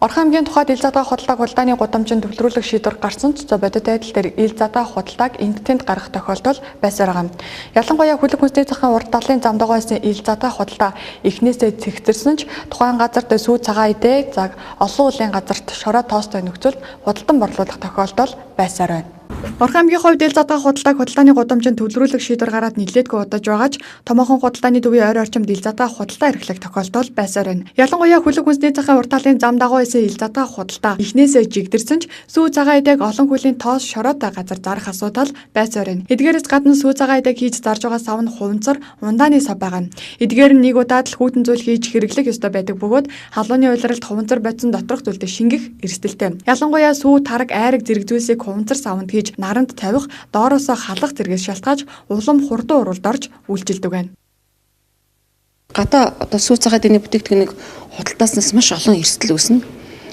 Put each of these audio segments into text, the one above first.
Орхон аймгийн тухайд ил задгаа худалдааг худалдааны гудамжинд төвлөрүүлэх шийдвэр гарсан ч бодит байдал дээр ил задгаа худалдааг энд тэнд гаргах тохиолдол байсаар байгаа. Ялангуяа хөлөг хүнсний захын урт талын замдгаа байсан ил задгаа худалдаа эхнээсээ цэгцэрсэн ч тухайн газарт сүү цагаан идэ заг олон улсын газарт шороо тоостой нөхцөлд худалдан борлуулах тохиолдол байсаар байна. Орхон аймгийн хувьд ил задгаа худалдааг худалдааны гудамжинд төвлөрүүлэх шийдвэр гараад нэлээдгүй удаж байгаач томоохон худалдааны төвийн ойр орчимд ил задгаа худалдаа эрхлэх тохиолдол байсаар байна. Ялангуяа хөлөг хүнсний захын урт талын зам дагуу байсан ил задгаа худалдаа эхнээсээ жигдэрсэн ч сүү цагаан идэг олон хүлийн тоос шороотой газар зарах асуудал байсаар байна. Эдгээрээс гадна сүү цагаан идэг хийж зарж байгаа сав нь хуванцар ундааны сав байгаа. Эдгээр нь нэг удаад л хүйтэн зүйл хийж хэрэглэх ёстой байдаг бөгөөд халууны улиралд хуванцар бодсон доторх зүйлтэй шингэх эрсдэлтэй. Ялангуяа сүү тараг айраг зэрэг зүйлсийг хуванцар савнд хийж наранд тавих, доороосоо халах зэргээс шалтгааж улам хурдан уралд орж үйлчилдэг байна. Гадаа одоо сүү цагаан идэгний бүтээгдэхүүнийг худалдааснаас маш олон эрсдэл үүснэ.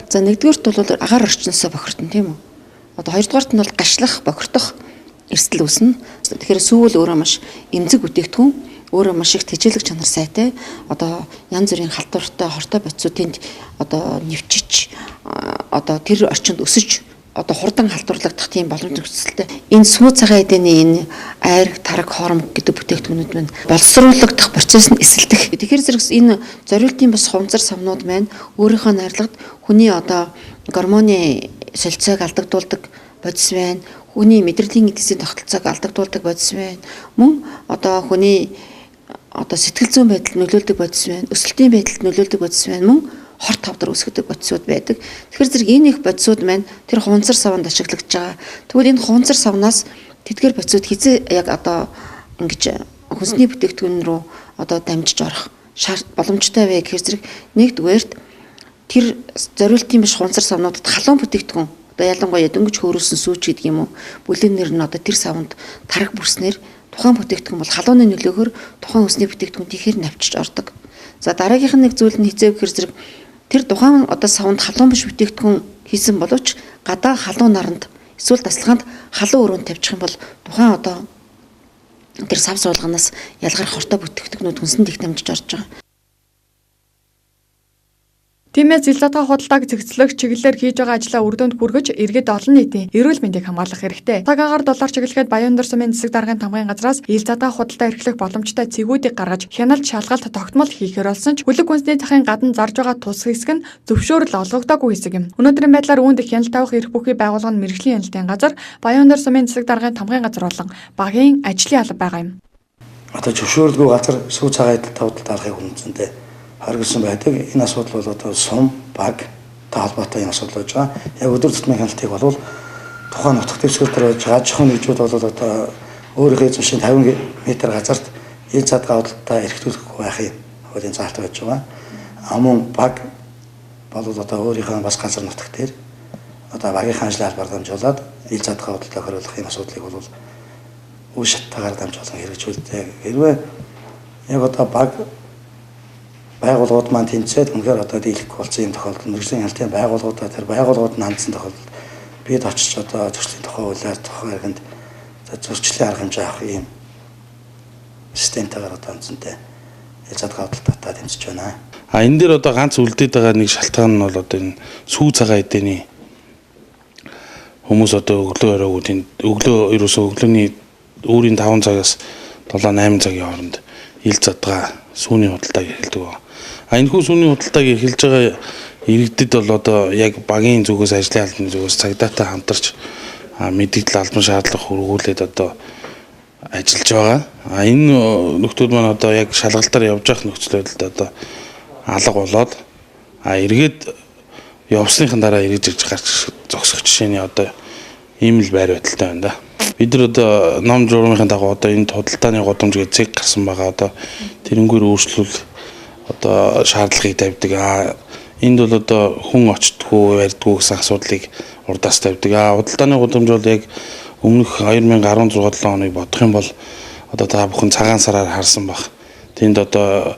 За нэгдүгээрт бол агаар орчносоо бохирдно тийм үү? Одоо хоёрдугаарт нь бол гашлах, бохирдох эрсдэл үүснэ. Тэгэхээр сүү бол өөрөө маш эмзэг бүтээгдэхүүн, өөрөө маш их тэжээлэг чанар сайтай. Одоо янз бүрийн халдвартай, хортой бодисуудын одоо нэвчиж одоо тэр орчинд өсөж одоо хурдан халдварлагдах тийм боломж нөхцөлтэй. Энэ сүү цагаан эдэний энэ айраг, тараг, хоромог гэдэг бүтээгдэхүүнүүд маань боловсруулагдах процесс нь эсэлдэх. Тэгэхээр зэрэгс энэ зориултын бас хуванцар савнууд маань өөрийнхөө найрлагад хүний одоо гормоны солилцоог алдагдуулдаг бодис байна. Хүний мэдрэлийн эдисийн тогтолцоог алдагдуулдаг бодис байна. Мөн одоо хүний одоо сэтгэл зүйн байдалд нөлөөлдөг бодис байна. Өсөлтийн байдалд нөлөөлдөг бодис байна. Мөн хорт тавдар үүсгдэг бодисууд байдаг. Тэгэхээр зэрэг энэ их бодисууд маань тэр хуванцар савнд ашиглагдж байгаа. Тэгвэл энэ хуванцар савнаас тэдгээр бодисууд хизээ яг одоо ингэж хүнсний бүтээгдэхүүн рүү одоо дамжиж орох боломжтой вэ гэхээр зэрэг нэгдүгээрт тэр зориултын биш хуванцар савнуудад халуун бүтээгдэхүүн одоо ялангуяа дөнгөж хөөрүүлсэн сүүч гэдэг юм уу бүлээнээр нь одоо тэр савнд тараг бүрснээр тухайн бүтээгдэхүүн бол халууны нөлөөгөөр тухайн хүнсний бүтээгдэхүүн тийхээр навчиж ордог. За дараагийнх нь нэг зүйл нь хизээ гэхээр зэрэг тэр тухайн одоо савнд халуун биш бүтээгдэхүүн хийсэн боловч гадаа халуун наранд эсвэл дасгалгаанд халуун өрөөнд тавьчих юм бол тухайн одоо тэр сав суулганаас ялгарх хортой бүтээгдэхүүнүүд хүнсэнд их дамжиж орж байгаа. Тиймээс ил задгаа худалдааг цэгцлэх чиглэлээр хийж байгаа ажлаа үр дүнд хүргэж иргэд олон нийтийн эрүүл мэндийг хамгаалах хэрэгтэй. Цаг агаар доллар чиглэхэд Баяннур сумын засаг даргын тамгын газраас ил задгаа худалдаа эрхлэх боломжтой цэгүүдийг гаргаж хяналт шалгалт тогтмол хийхээр болсон ч хөлөг хүнсний захын гадна зарж байгаа тус хэсэг нь зөвшөөрөл олгогдоогүй хэсэг юм. Өнөөдрийн байдлаар үүнд хяналт тавих эрх бүхий байгууллага нь мэрэгжлийн хяналтын газар Баяннур сумын засаг даргын тамгын газар болон багийн ажлын алба байгаа юм. Одоо зөвшөөрөлгүй газар сүү цагаан идэл тавталд арахыг хүнцэндээ харгалсан байдаг. Энэ асуудал бол одоо сум, баг та холбоотой энэ асуудал болж байгаа. Яг өдөр тутмын хяналтыг бол тухайн нутагт дэвсгэр дээр байж байгаа аж ахуйн нэгжүүд бол одоо өөрийнхөө эзэмшийн 50 м газарт ил задгаа худалдаа эрхлүүлэхгүй байхын хуулийн заалт байж байгаа. Мөн баг бол одоо өөрийнхөө бас газар нутаг дээр одоо багийн ажлын албаар дамжуулаад ил задгаа худалдаа хариулах энэ асуудлыг бол үе шаттайгаар дамжуулан хэрэгжүүлдэг. Хэрвээ яг одоо баг байгууллагууд маань тэнцээд үнэхээр одоо дийлэхгүй болсон юм тохиолдолд мэрэгжлийн хяналтын байгууллагуудаа тэр байгууллагууд нь хандсан тохиолдолд бид очиж одоо зөрчлийн тухай хуулиар тухай хэрэгэнд зөрчлийн арга хэмжээ авах юм системтэйгээр одоо хандсантай ил задгаа худалдаатай тэмцэж байна. Энэ дээр одоо ганц үлдээд байгаа нэг шалтгаан нь бол одоо энэ сүү цагаан эдэний хүмүүс одоо өглөө оройгоо тийм өглөө ерөөсөө өглөөний өөрийн 5 цагаас 7-8 цагийн хооронд ил задгаа сүүний худалдааг эрхэлдэг байна. Энэ хүү сүүний худалдааг эрхэлж байгаа иргэдэд бол одоо яг багийн зүгээс ажлын албаны зүгээс цагдаатай хамтарч мэдээлэл албан шаардлага хөрвүүлээд одоо ажиллаж байгаа. Энэ нөхдүүд маань одоо яг шалгалтаар явж байгаа нөхцөл байдалд одоо алга болоод эргээд явсныхан дараа эргэж ирж гарч зогсох жишээний одоо ийм л байр байдалтай байна да. Бид нар одоо ном журмын дагуу одоо энэ худалдааны гудамж гэж зэг гарсан байгаа одоо тэрнгээр өөрчлөл одоо шаардлагыг тавьдаг. Энд бол одоо хүн очтгүй барьдгүй гэсэн асуудлыг урдаас тавьдаг. Худалдааны гудамж бол яг өмнөх 2016-7 хоног бодох юм бол одоо та бүхэн цагаан сараар харсан баг. Тэнд одоо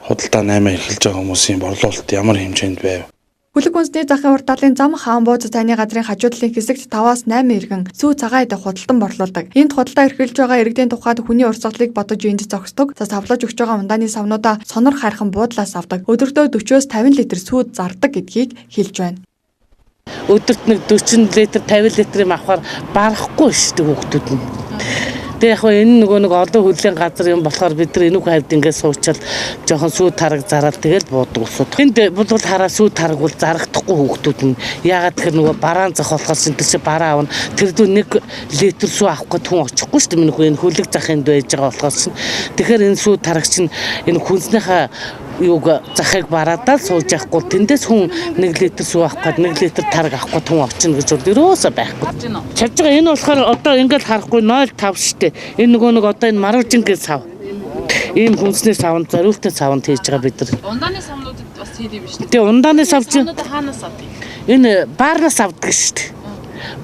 худалдаа 8 эрхэлж байгаа хүмүүсийн борлуулалт ямар хэмжээнд байв. Хүлэг үндэсний захын урт талын зам хаан бууз цайны газрын хажуу талын хэсэгт 5-аас 8 иргэн сүү цагаан идэх худалдан борлуулдаг. Энд худалдаа эрхэлж байгаа иргэдийн тухайд хүний урсгалыг бодож энд зогсдог. За савлаж өгч байгаа ундааны савнуудаа сонор хайрхан буудлаас авдаг. Өдөртөө 40-оос 50 литр сүү зардаг гэдгийг хэлж байна. Өдөрт нэг 40 литр 50 литрийн авахаар барахгүй шүү дээ хүүхдүүд нь. Тэгээ яг энэ нөгөө нэг олон хөдлийн газар юм болохоор бид нар энүүх хавьд ингээд суучаал жоохон сүү тараг зараад тэгэл буудаг усууд. Энд бол хараа сүү тараг бол зарагдахгүй хүүхдүүд нь. Яагаад тэгэхээр нөгөө бараан зах болохоор энэ чинь бараа авна. Тэр дүү 1 литр сүү авах гээд хүн очихгүй шүү дээ. Минийх энэ хөлөг захынд байж байгаа болохоор чинь. Тэгэхээр энэ сүү тараг чинь энэ хүнснийхээ юуг захыг бараадаа сууж явахгүй тэндээс хүн 1 литр сүү авах гээд 1 литр тараг авах гээд хүн очино гэж бол ерөөсөө байхгүй. Чадж байгаа энэ болохоор одоо ингээд харахгүй 0.5 штэ. Энэ нөгөө нэг одоо энэ маружингийн сав. Ийм хүнсний савнд зориултын савнд хийж байгаа бид нар. Ундааны самнуудад бас хийдэм биш үү? Тэгээ ундааны сав чинь Хаанаас авдаг? энэ баарнаас авдаг штэ.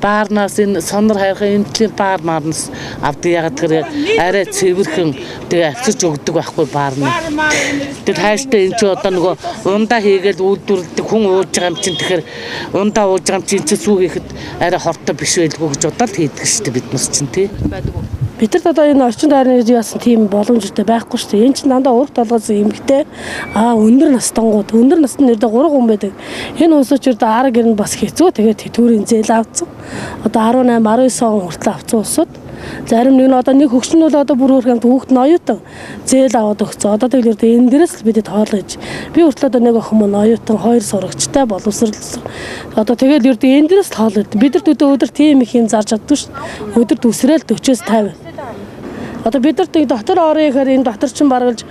Баарнаас энэ сонор хайрхан эмтлийн баар марнаас авдаг. Ягаад тэгэхээр арай цэвэрхэн тэгээ авчиж өгдөг байхгүй баарна. Тэгээд хайштай энэ чи одоо нөгөө ундаа хийгээл үйлдвэрлэдэг хүн ууж байгаа юм чинь тэгэхээр ундаа ууж байгаа юм чинь сүү хийхэд арай хортой биш байлгүй гэж удаад хийдэг штэ бид нар чинь тий. Бидэрт одоо энэ орчин тойрны яасан тийм боломжтой байхгүй шүү дээ. Энэ чинь дандаа урт толгоос эмгтэй өндөр настангууд өндөр насны нэрдэ 3 хүн байдаг. Энэ хүмүүсүүд арга гэрн бас хэцүү. Тэгээд төрийн зээл авцсан. Одоо 18 19 он хүртэл авцсан усуд. Зарим нэг нь одоо нэг хөгшин бол одоо бүр өөрхөн хүүхэд нь оюутан зээл аваад өгцөө. Одоо тэгээд энэ дээрээс л бидэд хоолойж. Би хүртэл одоо нэг охин мөн оюутан 2 сурагчтай боловсрал. Одоо тэгээд ердөө энэ дээрээс л хоолойд. Бидэрт өдөр тийм их юм зарж чаддгүй шүү. Өдөрт үсрээл 40-с 50. Одоо бидэрт доктор орё гэхээр энэ доктор чинь баргалж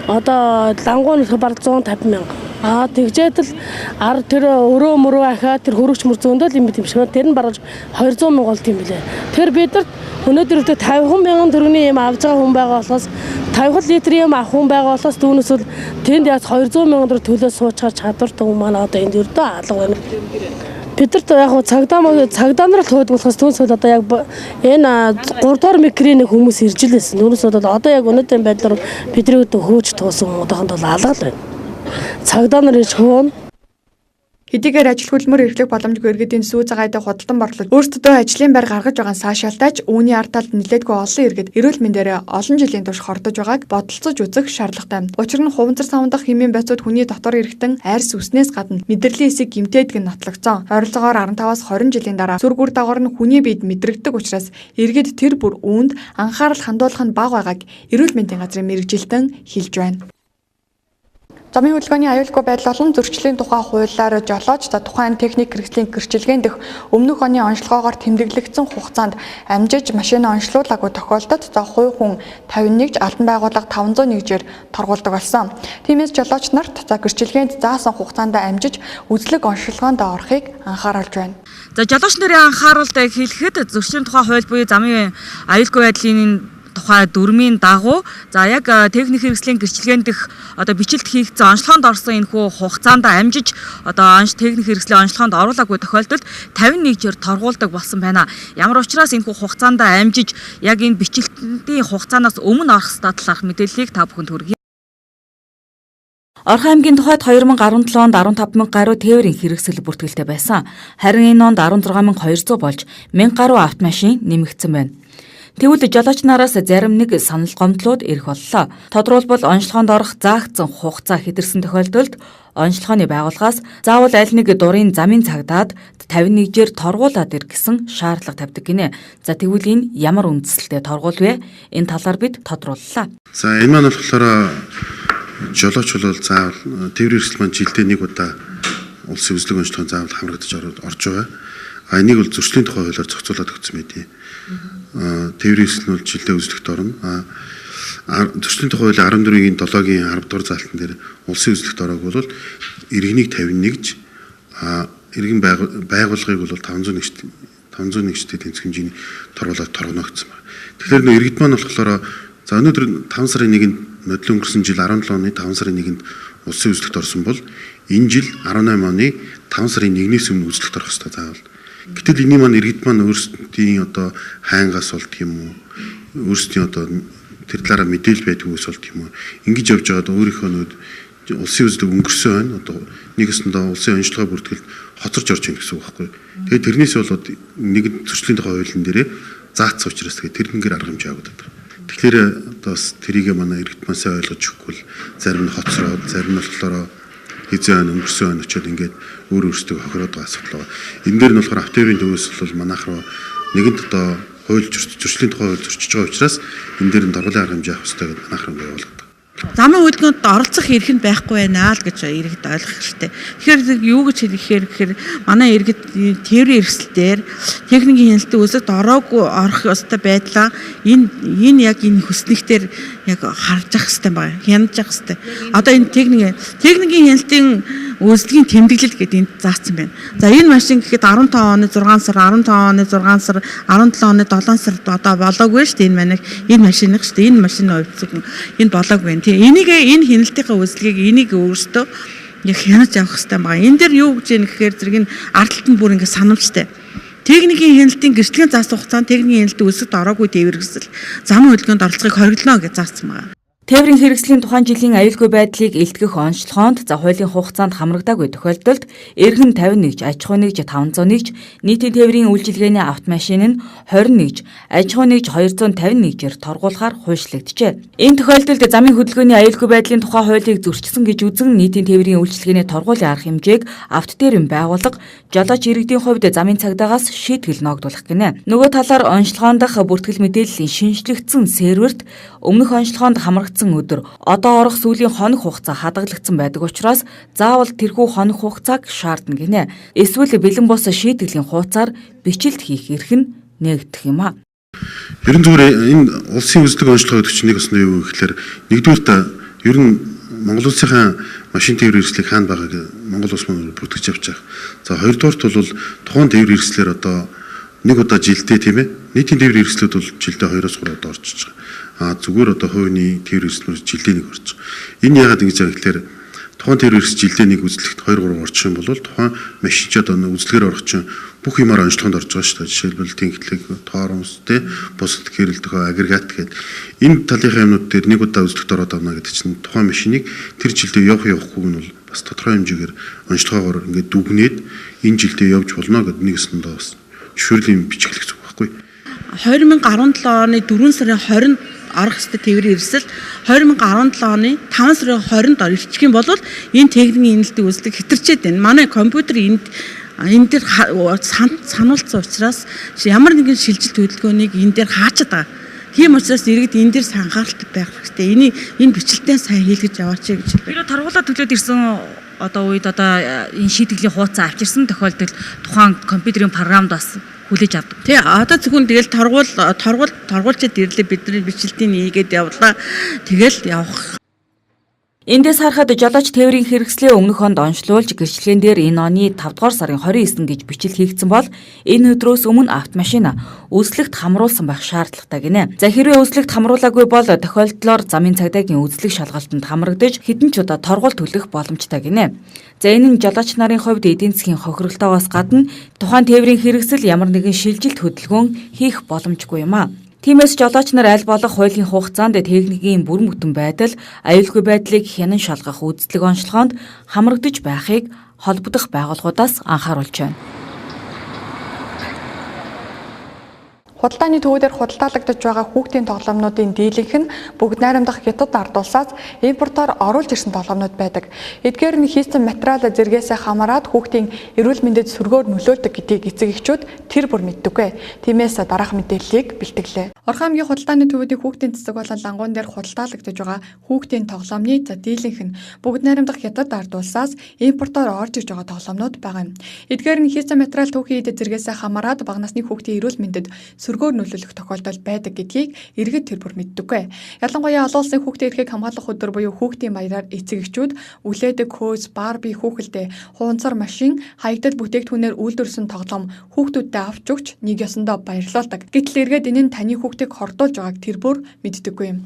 одоо лангуун бараг 150 мянга. Тэгжээд л тэр өрөө мөрөө ахаа тэр хөрөгч мөр зөндөл юм биш үү? Тэр нь бараг 200 мянга болт юм билээ. Тэр бидэрт өнөөдөр 50 мянган төгрөгийн юм авж байгаа хүн байгаа болохоос 50 литр юм авах хүн байгаа болохоос түүнээс бол тэнд яг 200 мянган төгрөг төлөө суучаар чадвартай хүн маань одоо энд өрдөө алга байна. Бидэрт яг цагдаа нар л хөөд болохоос түүнээс одоо яг энэ 3 дугаар микрийн хүмүүс ирж лээсэн. Түүнээс одоо яг өнөөдрийн байдлаар бидний өдөө хөөж туусан хүмүүсэнд бол алга л байна. Цагдаа нар ич хөөн Хэдийгээр ажил хөдөлмөр эрхлэх боломжгүй иргэдийн сүү цагаадыг худалдан борлуулж өөрсдөө ажлын байр гаргаж байгаа саашаалтайч үүний ард талд нэлээдгүй олон иргэд эрүүл мэндээр олон жилийн турш хордож байгааг бодолцож үзэх шаардлагатай. Учир нь хуванцар савндах хэмээн байцууд хүний дотор эргэтэн арьс үснээс гадна мэдрэлийн эсийг гэмтээдэг нь нотлогдсон. Ойролцоогоор 15-аас 20 жилийн дараа сүргүр дагавар нь хүний биед мэдрэгдэг учраас иргэд тэр бүр үүнд анхаарал хандуулах нь бага байгааг эрүүл мэндийн газрын мэргэжилтэн хэлж байна. Замын хөдөлгөөний аюулгүй байдал болон зөрчлийн тухай хуулиар жолооч тухайн техник хэрэгслийн гэрчилгээнд дэх өмнөх оны онцлогоогоор тэмдэглэгдсэн хугацаанд амжиж машин онцлуулаагүй тохиолдолд хувь хүн 51-ж албан байгууллага 501-жээр торгуулдаг болсон. Тиймээс жолооч нарт гэрчилгээнд заасан хугацаанд амжиж үзлэг онцлогоонд орохыг анхааруулж байна. За жолооч нарын анхааруулалт хэлэхэд зөрчлийн тухай хууль буюу замын аюулгүй байдлын тухай дүрмийн дагуу за яг техник хэрэгслийн гэрчилгээнд дэх одоо бичлэлт хийгдсэн онцлогоонд орсон энэхүү хугацаанд амжиж одоо техник хэрэгслийн онцлогоонд оруулаагүй тохиолдолд 51-жээр торгуулдаг болсон байна. Ямар учраас энэхүү хугацаанд амжиж яг энэ бичлэлтийн хугацаанаас өмнө орох ёстой талаарх мэдээллийг та бүхэнд хүргье. Орхон аймгийн тухайд 2017 онд 15,000 гаруй тээврийн хэрэгсэл бүртгэлтэй байсан. Харин энэ онд 16,200 болж 1,000 гаруй автомашин нэмэгдсэн байна. Тэгвэл жолооч нараас зарим нэг санал гомдлууд ирэх боллоо. Тодорхойлбол онцлогоонд орох заагдсан хугацаа хэтэрсэн тохиолдолд онцлогооны байгууллагаас заавал аль нэг дурын замын цагдаад 51-жээр торгуулад ир гэсэн шаардлага тавьдаг гинэ. За тэгвэл энэ ямар үндсэлтэй торгуул вэ? Энэ талаар бид тодрууллаа. За энэ маань болохоор жолооч бол заавал тээврийн хэрэгсэл маань жилдээ нэг удаа улсын үзлэг онцлогоонд заавал хамрагдаж орж байгаа. Энийг бол зөрчлийн тухай хуулиар зохицуулаад өгсөн байдیں۔ Тээврийн хэрэгсэл нь бол жилдээ үзлэгт орно. Зөрчлийн тухай хуулийн 14-ийн 7-гийн 10 дугаар заалтан дээр улсын үзлэгт ороог бол иргэнийг 51-ж иргэн байгууллагыг бол 501-тэй тэнцэх хэмжээний торгуулаад торгоногдсон байна. Тэгэхээр нөө иргэд маань болохоор за өнөөдөр 5 сарын 1-нд нодлон өнгөрсөн жил 17 оны 5 сарын 1-нд улсын үзлэгт орсон бол энэ жил 18 оны 5 сарын 1-ээс өмнө үзлэгт орох хэрэгтэй заавал. Гэтэл энэ маань иргэд маань өөрсдийн одоо хайнгаас болт юм уу? Өөрсдийн одоо тэр талаараа мэдээлэл байдгүйгээс болт юм уу? Ингэж явж байгаад өөрийнхөө улсын үзлэг өнгөрсөн байна. Одоо нэг өсөндөө улсын онцлогоо бүртгэлд хоцорч орж ийн гэсэн үг байхгүй. Тэгээд тэрнээс болоод нэгэн зөрчлийн тухай хуулийн дээрээ заацсан учраас тэгээд тэрнгээр арга хэмжээ аваад байна. Тэгэхээр одоо бас тэрийг манай иргэд маань сайн ойлгож өгөхгүй л зарим нь хоцроод, зарим нь болохоор хизээ өнгөрсөн байна очоод ингээд өөр өөрсдөө хохироод байгаа асуудал байна. Энэ дээр нь болохоор автоэрийн төвөөс бол манайх руу нэгэнт одоо хууль зөрчлийн тухай хууль зөрчиж байгаа учраас энэ дээр нь даргуулын арга хэмжээ авах хэрэгтэй гэдэг манайх руу явуулдаг. Замын хөдөлгөөнд оролцох эрх нь байхгүй байна л гэж иргэд ойлгох хэрэгтэй. Тэгэхээр юу гэж хэлэхээр манай иргэд тээврийн эрсдэлээр техникийн хяналтын өсөлт ороогүй орох ёстой байдлаа энэ яг энэ хүснэгтэр яг харж ах хэрэгтэй байна. Хянаж ах хэрэгтэй. Одоо энэ техникийн хяналтын үйлчлэгийн тэмдэглэл гэдэг энд заасан байна. За энэ машин гэхэд 15 оны 6 сар, 15 оны 6 сар, 17 оны 7 сар одоо болоогүй шүү дээ энэ манай энэ машиныг шүү дээ. Энэ машины хувьд энэ болоогүй байна. Энийг энэ хяналтынхаа үйлчлэгийг энийг өөрөөсөө яг хянаж авах хэрэгтэй байгаа. Энэ дээр юу гэж юм гэхээр зэрэг энэ ард талд нь бүр ингэ санамжтай. Техникийн хяналтын гэрчлэгийн заасан хугацаанд техникийн хяналтын өсөлт ороогүй тээвэргэсэл замын хөдөлгөөнд оролцохыг хориглоно гэж заасан байгаа. Тээврийн хэрэгслийн тухайн жилийн аюулгүй байдлыг илтгэх онцлогоонд за хуулийн хугацаанд хамрагдаагүй тохиолдолд эргэн 51, аж ахуй нэгж 501, нийтийн тээврийн үйлчилгээний автомашин нь 21, аж ахуй нэгж 251-ээр торгуулахаар хуйшлагджээ. Энэ тохиолдолд замын хөдөлгөөний аюулгүй байдлын тухай хуулийг зөрчсөн гэж үзэн нийтийн тээврийн үйлчилгээний торгуулийн арга хэмжээг авто тээврийн байгууллага жолооч иргэдийн хувьд замын цагдаагаас шийтгэл ногдуулах гинэ. Нөгөө талаар онцлогоондох бүртгэл мэдээллийн шинжлэгдсэн серверт өмнөх онцлогоонд хамрагдсан өдөр одоо орох сүүлийн хоног хугацаа хадгалагдсан байдаг учраас заавал тэрхүү хоног хугацааг шаардна гинэ. Эсвэл бэлэн бос шийтгэлийн хуудасаар бичлэлт хийх эрх нь нээгдэх юм а. Ерөн зүгээр энэ улсын үзлэг онцлогоо гэдэг чинь нэг өснө юу гэхээр нэгдүгээрт ер нь Монгол улсынхаа машин тээврийн хэрэгслийг хаана байгааг Монгол улс маань бүртгэж авч байгаа. За хоёрдугаарт бол тухайн тээврийн хэрэгслэр одоо нэг удаа жилдээ тийм ээ. Нийтийн тээврийн хэрэгслүүд бол жилдээ 2-3 удаа орчиж байгаа. Зүгээр одоо хувийн тээврийн хэрэгслүүд жилдээ нэг орж байгаа. Энэ яагаад ингэж байгаа гэхээр тухайн тээврийн хэрэгс жилдээ нэг үзлэгт 2-3 орчих юм бол тухайн машин ч одоо үзлэгээр орох чинь бүх юмар онцлогоонд орж байгаа шүү дээ. Жишээлбэл тэнхтлэг, тоормс, бусад гэрэлтэх агрегат гэдэг энэ талынхаа юмнууд дээр нэг удаа үзлэгт ороод авна гэдэг чинь тухайн машиныг тэр жилдээ явахгүйг нь бол бас тодорхой хэмжээгээр онцлогоогоор ингээд дүгнээд энэ жилдээ явж болно гэдэг нэг өсөндөө бас зөвшөөрлийн бичиглэх зүг байхгүй. 2017 оны 4 сарын 20-нд орох ёстой тээврийн эрсэл 2017 оны 5 сарын 20-нд ирчих юм бол энэ техникийн хяналтын үйлчлэг хэтэрчээд байна. Манай компьютер энэ дээр сануулсан учраас ямар нэгэн шилжилт хөдөлгөөнийг энэ дээр хаачаад байгаа. Тийм учраас иргэд энэ дээр анхааралтай байх хэрэгтэй. Энэ бичлэлтээ сайн хийлгэж яваач гэж хэлбэ. Хэрэв таргуулаа төлөөд ирсэн одоо үед одоо энэ шийтгэлийн хуудас авчирсан тохиолдолд тухайн компьютерийн програмд бас хүлээж авдаг. Тий, одоо зөвхөн тэгэл торгуулчид ирлээ бидний бичлэлтийг хийгээд явлаа. Тэгэл явах. Эндээс харахад жолооч тээврийн хэрэгслийн өмнөх хонд онцлуулж гэрчлэгэн дээр энэ оны 5 дугаар сарын 29 гэж бичил хийгдсэн бол энэ өдрөөс өмнө автомашин үзлэгт хамруулсан байх шаардлагатай гинэ. За хэрвээ үзлэгт хамруулаагүй бол тохиолдлоор замын цагдаагийн үзлэг шалгалтанд хамрагдаж хэдэн ч удаа торгууль төлөх боломжтой гинэ. За энэ нь жолооч нарын хувьд эдийн засгийн хохиролтоогоос гадна тухайн тээврийн хэрэгсэл ямар нэгэн шилжилт хөдөлгөөн хийх боломжгүй юм а. Тиймээс жолооч нар аль болох хуулийн хугацаанд техникийн бүрэн бүтэн байдал, аюулгүй байдлыг хянан шалгах үзлэг онцлогоонд хамрагдаж байхыг холбогдох байгууллагуудаас анхааруулж байна. Худалдааны төвүүдээр худалдаалагдаж байгаа хүүхдийн тоглоомнуудын дийлэнх нь бүгд найрамдах хятад ард улсаас импортоор оруулж ирсэн тоглоомнууд байдаг. Эдгээр нь хийсэн материал зэргээс хамаарат хүүхдийн эрүүл мэндэд сөргөөр нөлөөлдөг гэдгийг эцэг эхчүүд тэр бүр мэддэггүй. Тиймээс дараах мэдээллийг бэлтгэлээ. Орхон аймгийн худалдааны төвүүдийн хүүхдийн цэцэг болон лангуун дээр худалдаалагдаж байгаа хүүхдийн тоглоомны дийлэнх нь бүгд найрамдах хятад ард улсаас импортоор орж ирж байгаа тоглоомнууд байгаа юм. Эдгээр нь хийсэн материал түүхийн эд зэргээс хамаарат бага насны хүүхдийн эрүүл мэндэд сөргөөр нөлөөлөх тохиолдол байдаг гэдгийг иргэд тэр бүр мэддэггүй. Ялангуяа олон улсын хүүхдийн эрхийг хамгаалах өдөр буюу хүүхдийн баяраар эцэг эхчүүд үлээдэг хөөс, барби, хүүхэлдээ, хуунцар машин, хаягдал бүтээгдэхүүнээр үйлдвэрсэн тоглоом хүүхдүүдтэй авч өгч нэг ёсондоо баярлуулдаг. Гэтэл эргээд энэ нь таны хүүхдийг хордуулж байгааг тэр бүр мэддэггүй юм.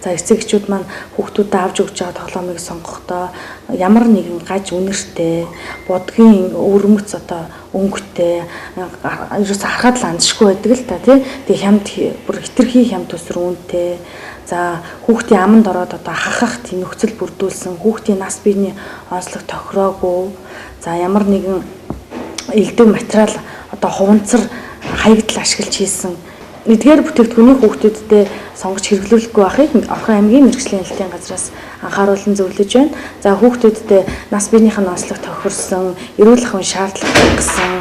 За эцэгчүүд маань хүүхдүүдэд авч өгч байгаа тоглоомыг сонгохдоо ямар нэгэн гаж үнэртэй, будгийн өрмөц одоо өнгөтэй ерөөс харахад л андшгүй байдаг л та тий. Тэгээ хямд бүр хитрхи хямд төсөр үнэтэй. За хүүхдийн аманд ороод одоо хахах тийм нөхцөл бүрдүүлсэн, хүүхдийн нас биений онцлог тохироогүй. За ямар нэгэн элдв материал одоо хуванцар хаягдл ашиглаж хийсэн эдгээр бүтээгдэхүүнийг хүүхдүүдэд сонгож хэрэглүүлэхгүй байхыг Орхон аймгийн мэрэгжлийн хэлтийн газраас анхааруулan зөвлөж байна. За хүүхдүүдэд нас биенийх нь онцлог тохирсон, эрүүл ахуйн шаардлага хангасан,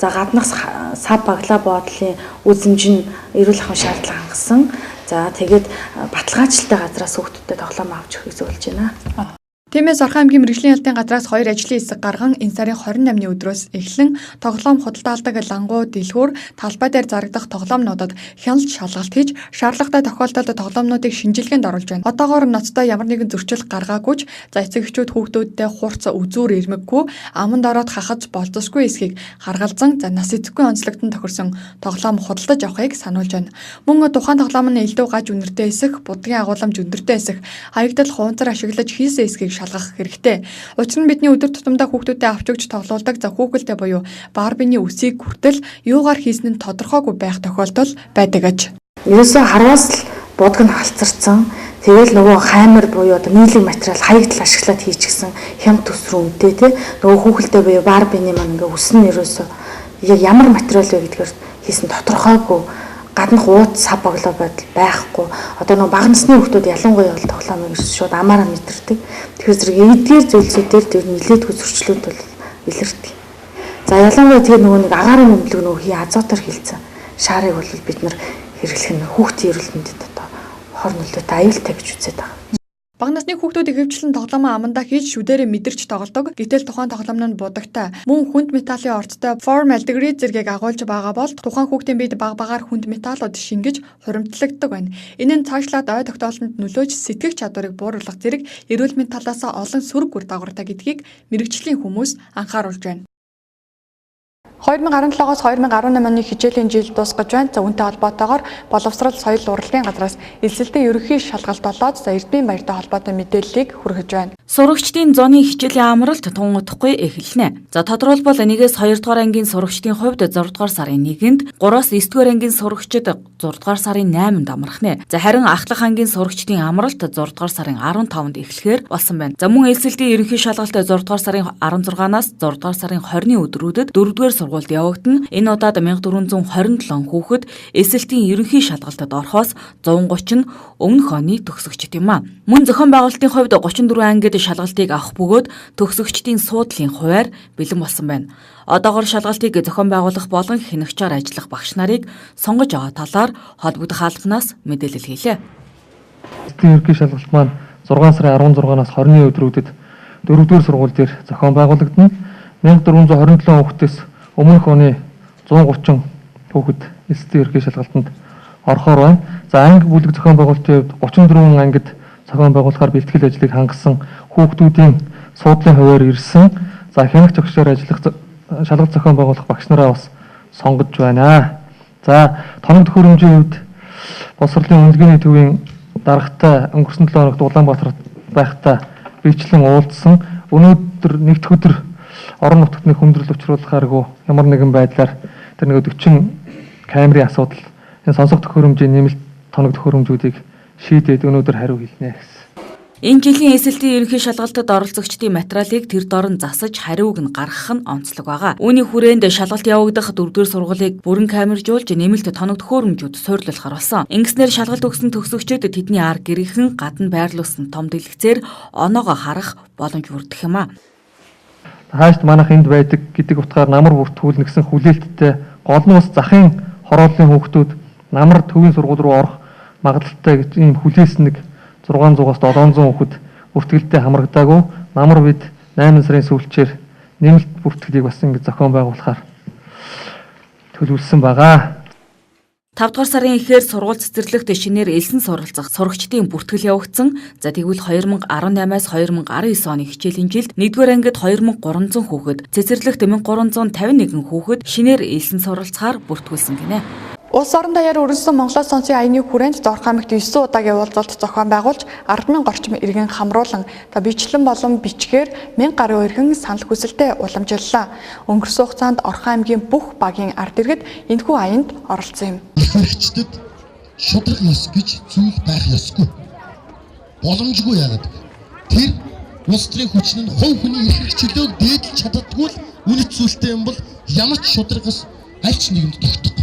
за гаднах сав баглаа боодлын үзэмж нь эрүүл ахуйн шаардлага хангасан. За тэгээд баталгаажлалтай газраас хүүхдүүдэд тоглоом авч өгөхийг зөвлөж байна. Тиймээс Орхон аймгийн мэрэгжлийн хэлтийн газраас 2 ажлын хэсэг гарган энэ сарын 28-ны өдрөөс эхлэн тоглоом худалдаалдаг лангуу дэлгүүр талбай дээр зарагдах тоглоомнуудад хяналт шалгалт хийж шаардлагатай тохиолдолд тоглоомнуудыг шинжилгээнд оруулж байна. Одоогоор ноцтой ямар нэгэн зөрчил гаргаагүйч за эцэгчүүд хүүхдүүдтэй хурц үзүүр ирмэггүй аманд ороод хахаж болцсохгүй эсхийг харгалзан за нас эцэггүй онцлогтон тохирсон тоглоом худалдаж авахыг сануулж байна. Мөн тухайн тоглоом нь элдв гаж үнэртэй эсэх, будгийн агуулмж өндөртэй эсэх, хаягдл хуванцар ашиглаж хийсэн эсхийг шалгах хэрэгтэй. Учир нь бидний өдөр тутамдаа хүүхдүүдэд авч өгч тоглоулдаг за хүүхэлдэй буюу Барбины үсийг хүртэл юугаар хийсэн нь тодорхойгүй байх тохиолдол байдаг аж. Ерөөсөө харваас л будг нь халцарсан. Тэгэл нөгөө хаймар буюу одоо нийлэг материал хаягдл ашиглаад хийчихсэн хямд төсрөө үнэтэй тий. Нөгөө хүүхэлдэй буюу Барбины маань ингээ үс нь ерөөсөө яг ямар материал вэ гэдгээр хийсэн тодорхойгүй гаднах ууд сав боглоо байдал байхгүй. Одоо нэг бага насны хүүхдүүд ялангуяа бол тоглоомыг шууд амаараа мэдэрдэг. Тэгэхээр зэрэг эдгээр зүйлсүүдээр тэр нэлээдгүй зөрчлүүд бол илэрдэг. За ялангуяа тэр нөгөө нэг агаарын нэмлэг нөгөө хий азотоор хилцэн шаарыг бол бид нар хэрэглэх нь хүүхдийн эрүүл мэндэд одоо хор нөлөөтэй аюултай гэж үзээд байгаа. Бага насны хүүхдүүд ихэвчлэн тоглоомоо амандаа хийж шүдээрээ мэдэрч тоглодог. Гэтэл тухайн тоглоом нь будагтай. Мөн хүнд металлын орцтой формальдегид зэргийг агуулж байгаа бол тухайн хүүхдийн биед багаар хүнд металлууд шингэж хуримтлагддаг байна. Энэ нь цаашлаад ой тогтоолтод нөлөөж сэтгэх чадварыг бууруулах зэрэг эрүүл мэндийн талаас олон сөрөг үр дагавартай гэдгийг мэрэгжлийн хүмүүс анхааруулж байна. 2017-оос 2018 оны хичээлийн жил дуусгаж байна. За үүнтэй холбоотойгоор боловсрал соёл урлагийн газраас элсэлтийн ерөнхий шалгалт болоод за Эрдэнэ баяртай холбоотой мэдээллийг хүргэж байна. Сурагчдын зооны хичээлийн амралт тун утгагүй эхэлнэ. За тодорхойлбол 1-ээс 2 дугаар ангийн сурагчдын хувьд 6 дугаар сарын 1-нд, 3-аас 9 дугаар ангийн сурагчид 6 дугаар сарын 8-нд амрахнэ. За харин ахлах ангийн сурагчдын амралт 6 дугаар сарын 15-нд эхлэхээр болсон байна. За мөн элсэлтийн ерөнхий шалгалт 6 дугаар сарын 16-наас 6 дугаар сарын 20-ны өдрүүдэд 4 дугаар сургуульд явагдана. Энэ удаад 1427 хүүхэд эсэлтийн ерөнхий шалгалтад орохоос 130 нь өмнөх оны төгсөгчд юм а. Мөн зохион байгуулалтын хувьд 34 ангид шалгалтыг авах бөгөөд төгсөгчдийн суудлын хуваар бэлэн болсон байна. Одоогоор шалгалтыг зохион байгуулах болон хянагчаар ажиллах багш нарыг сонгож байгаа талаар холбогдох албанаас мэдээлэл хийлээ. Эсэлтийн ерөнхий шалгалт маань 6 сарын 16-наас 20-ны өдрүүдэд 4-р сургууль дээр зохион байгуулагдана. 1427 хүүхдээс өмнөх оны 130 хүүхэд эсэлтийн ерөнхий шалгалтанд орохоор байна. За анги бүлэг зохион байгуулалтын хувьд 34 ангид зохион байгуулахаар бэлтгэл ажлыг хангасан хүүхдүүдийн суудлын хуваар ирсэн. За хянагч өгчөөр ажиллах шалгалт зохион байгуулах багш нараа бас сонгож байна. За тоног төхөөрөмжийн хувьд боловсролын үнэлгээний төвийн даргатай өнгөрсөн 7 хоногт Улаанбаатарт байхдаа бичлэн уулзсан. Өнөөдөр нэгдүгээр өдөр орон нутгтны хүндрэл учруулахааргүй ямар нэгэн байдлаар тэр нэг 40 камерын асуудал энэ сонсох төхөөрөмжийн нэмэлт тоног төхөөрөмжүүдийг шийдээд өнөөдөр хариу хэлнэ гэсэн. Энэ жилийн эсэлтийн ерөнхий шалгалтад оролцогчдын материалыг тэр дорн засаж хариуг нь гаргах нь онцлог байгаа. Үүний хүрээнд шалгалт явагдах 4-р сургуулийг бүрэн камержуулж нэмэлт тоног төхөөрөмжүүд суйрлуулахар болсон. Ингэснээр шалгалт өгсөн төгсөгчид тэдний ар гэрийнхэн гадна байрлуулсан том дэлгэцээр оноогоо харах боломж бүрдэх юм а. Хаашд манайх энд байдаг гэдэг утгаар намар бүртгүүлнэ гэсэн хүлээлттэй гол нь бас захын хорооллын хүүхдүүд намар төвийн сургууль руу орох магадлалтай гэж ийм хүлээсэн нэг 600-аас 700 хүүхэд бүртгэлтэй хамрагдаагүй. Намар бид 8 сарын сүүлчээр нэмэлт бүртгэлийг бас ингэ зохион байгуулахаар төлөвлөсөн байгаа. 5 дугаар сарын эхээр сургууль цэцэрлэгт шинээр элсэн суралцах сурагчдын бүртгэл явагдсан. За тэгвэл 2018-аас 2019 оны хичээлийн жилд 1-р ангид 2300 хүүхэд, цэцэрлэгт 1351 хүүхэд шинээр элсэн суралцахаар бүртгүүлсэн гинэ. Улс орон даяар үргэлжлэн Монголоос сонсын аяны хүрээнд Зорх аймагт 9 удаагийн уулзалт зохион байгуулж 10,000 орчим иргэн хамруулан бичлэн болон бичгээр 1000 гаруй иргэн санал хүсэлтэд уламжиллаа. Өнгөрсөн хугацаанд Орхон аймгийн бүх багийн ард иргэд энэхүү аянд оролцсон юм. Хэрэгчдэд шудраг ёс гэж зүйл байх ёсгүй. Боломжгүй яагаад тэр улс төрийн хүчин нь хувь хүний эрх чөлөөг дээдлж чаддаггүй л үнэт зүйлтэй юм бол ямар ч шудрагаас альч нэгэнд тогтохгүй.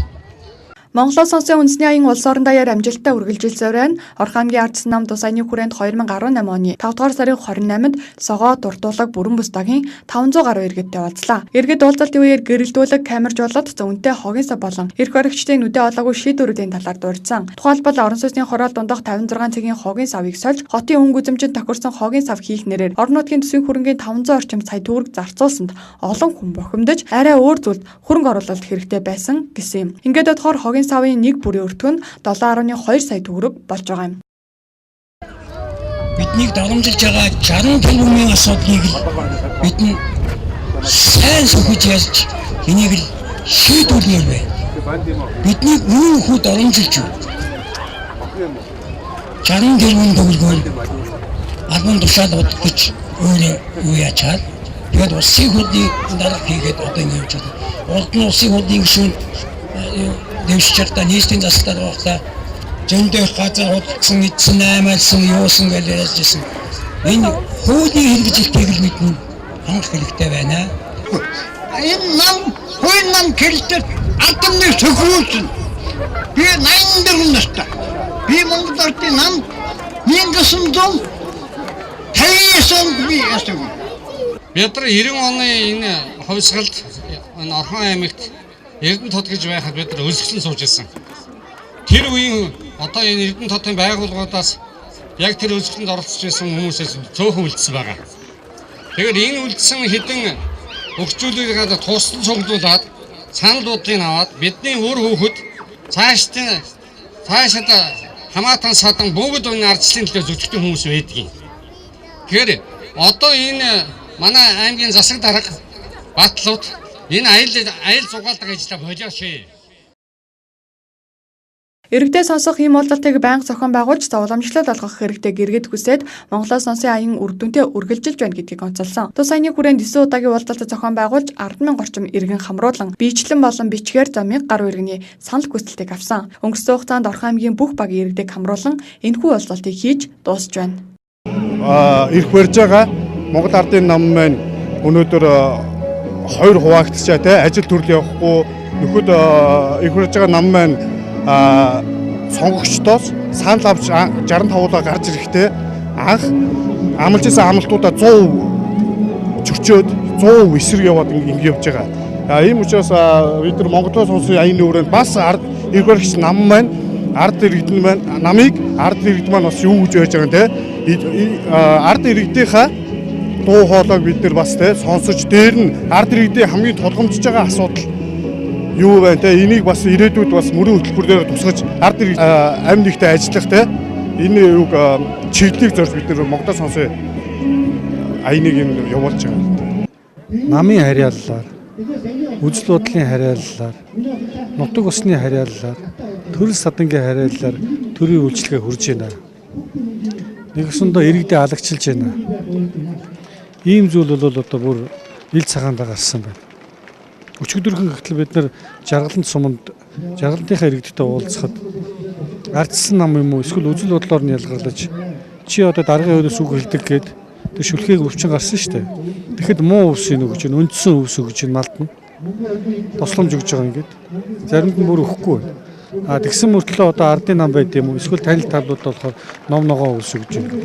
Монголоос сонсын үндэсний аян улс орон даяар амжилттай үргэлжилсээр байна. Орхон аймгийн ардсан нам тус аяны хүрээнд 2018 оны 5 дугаар сарын 28-нд Согоо, Дурдуулаг, Бүрэн Бүс багийн 500 гаруй иргэдтэй уулзлаа. Иргэд уулзалтын үеэр гэрэлтүүлэг, камерж болоод зөвөнтэй хогийн сав болон эрх баригчдын нүдэ олоогүй шийдвэрүүдийн талаар дурдсан. Тухайлбал орон сууцны хороол дундах 56 цагийн хогийн савыг сольж хотын өнгө үзэмжинд тохирсон хогийн сав хийх нэрээр орон нутгийн төсвийн хөрөнгийн 500 орчим сая төгрөг зарцуулсанд олон хүн бохимдож арай өөр зүйлд хөрөнгө оруулалт хэрэгтэй байсан гэсэн юм. Ингээд бодохоор хогийн савын нэг бүрийн өртгөн 7.2 сая төгрөг болж байгаа юм. Биднийг дарамжилж байгаа 60 тэрбумын асуудлыг бид нь сайн сөхөж ярьж энийг л шийдвэрлэмээр байна. Бидний үнэн хүү дарамжилж байна. 60 тэрбум төгрөгөөр албан тушаал удаж өөрөө юу яачаад тэгээд улсын хурлын дарга хийгээд одоо ингэ явж байгаа. Улсын хурлын гишүүн дэвшчэртэ нийтийн засгаар багтаа зөндөө газар худалдсан эдсэн аймаалсан юусан гэж ярьжсэн. Энэ хуулийн хэрэгжилтийг л мэднэ хангах хэрэгтэй байна. Энэ нам хууль нам хэлдэг алтны сөхрүүлсэн. Би 84 настай. Би Монгол Ардын нам 1959 онд би яасан. Бид нар 90 оны энэ хувьсгалд энэ Орхон аймагт Эрдэнэ тод гэж байхад бид нар өлсгөлн сууж ирсэн. Тэр үеийн одоо энэ Эрдэнэ тодын байгууллагуудаас яг тэр өлсгөлөнд оролцож байсан хүмүүсээс цөөхөн үлдсэн байгаа. Тэгэхээр энэ үлдсэн хэдэн өгчүүлгийг тусдан цуглуулад саналуудыг аваад бидний үр хүүхэд цаашд хамаатан садан бүгд энэ ардчлалын төлөө зүтгэдэг хүмүүс байдгийг. Тэгэхээр одоо энэ манай аймгийн засаг дарга батлууд энэ аял зугаалдаг ажлаа болооч. Иргэдээ сонсох ийм уулзалтыг байнга зохион байгуулж уламжлал олгох хэрэгтэй гэргэд хүсээд Монголоос сонсын аян үр дүнтэй үргэлжилж байна гэдгийг онцолсон. Тус аяны хүрээнд 9 удаагийн уулзалт зохион байгуулж 10,000 орчим иргэн хамруулан бичлэн болон бичгээр 1000 гаруй иргэний санал хүсэлтийг авсан. Өнгөрсөн хугацаанд Орхон аймгийн бүх багийн иргэдэг хамруулан энэхүү уулзалтыг хийж дуусж байна. Ирэх барьж байгаа Монгол Ардын нам маань өнөөдөр 2 хуваагдчихаа те ажил төрөл явахгүй нөхөд ирэх барьж байгаа нам маань сонгогчдоос санал авч 65-уулаа гарч ирэхдээ анх амлаж исэн амлалтуудаа 100% зөрчөөд 100% эсрэг яваад ингэ явж байгаа. Ийм учраас бид нар Монголоос сонсын аяны өрөөнд бас ирэх баригч нам маань ард иргэдэн маань намыг ард иргэд маань бас юу гэж байж байгаа те ард иргэдийнхаа дуу хоолойг бид нар бас те сонсож дээр нь ард иргэдийн хамгийн тулгамдж байгаа асуудал юу байна те энийг бас ирээдүйд бас мөрийн хөтөлбөр дээр тусгаж ард иргэд амь нэгтэй ажиллах те энэ юг чиглэлийг зорж бид нар Монгол сонсын аяныг явуулж байгаа. Намын харьяаллаар, үзэл бодлын харьяаллаар, нутаг усны харьяаллаар, төрөл садангийн харьяаллаар төрийн үйлчлэгээ хүрж байна. Нэгсэндээ иргэдээ алагчилж байна. Ийм зүйл бол одоо бүр ил цагаандаа гарсан байна. Өчигдөрхөн гэтэл бид нар жаргаланд суманд жаргалынхаа иргэдтэй уулзахад ардсан нам юм уу эсвэл үзэл бодлоор нь ялгарлаж чи одоо даргын хойноос үг хэлдэг гээд тэг шүлхийг өвчин гарсан шүү дээ. Тэгэхэд муу өвс өгч чинь өндсөн өвс өгч чинь малдна. Тосломж өгж байгаа ингээд. Заримд нь бүр өгөхгүй байна. Тэгсэн мөртлөө одоо ардын нам байд юм уу эсвэл танил талууд болохоор ном ногоо өвс өгч байна.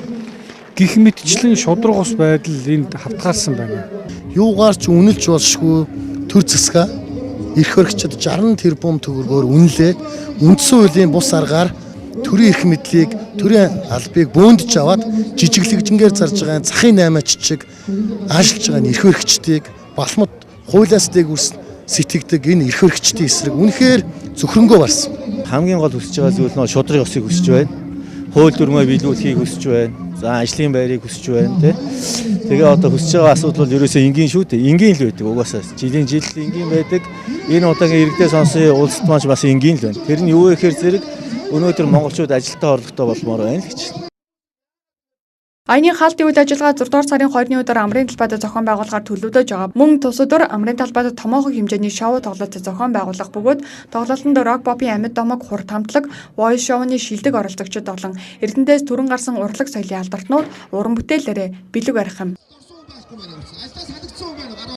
Гэх мэтчлэн шудраг ус байдал энд хавтгаарсан байна. Юугаар ч үнэлж болшгүй төр засгаа эрх баригчид 60 тэрбум төгрөгөөр үнэлээд үндсэн хуулийн бус аргаар төрийн эрх мэдлийг төрийн албыг бөөндж аваад жижиглэгжингээр зарж байгаа захын 8 чиг ажилж байгаа эрх баригчдыг балмад хуулиас дээгүүр сэтгэгдэг энэ эрх баригчдын эсрэг үнэхээр зөвхөнгөө барсан. Хамгийн гол хүсэж байгаа зүйл нь шудраг ёсыг хүсэж байна. Хууль дүрмээ биелүүлэхийг хүсэж байна. За ажлын байрыг хүсэж байна те. Тэгээ одоо хүсэж байгаа асуудал бол ерөөсөө энгийн шүү дээ. Энгийн л байдаг угаасаа. Жилийн жил энгийн байдаг. Энэ удаагийн иргэдээ сонсын улсад маань бас энгийн л байна. Тэр нь юу вэ гэхээр зэрэг өнөөдөр монголчууд ажилтаа орлоготой болмоор байна л гэж. Аяны хаалтын үйл ажиллагаа 6 дугаар сарын 2-ны өдөр амрын талбайд зохион байгуулахаар төлөвлөж байгаа. Мөн тус өдөр амрын талбайд томоохон хэмжээний шоу тоглолт зохион байгуулах бөгөөд тоглолтод рок попын амьд домог хурд хамтлаг, voice show-ны шилдэг оролцогчид болон Эрдэнэтэйс түрэн гарсан урлаг соёлын алдархнууд уран бүтээлээрээ бэлэг барих юм.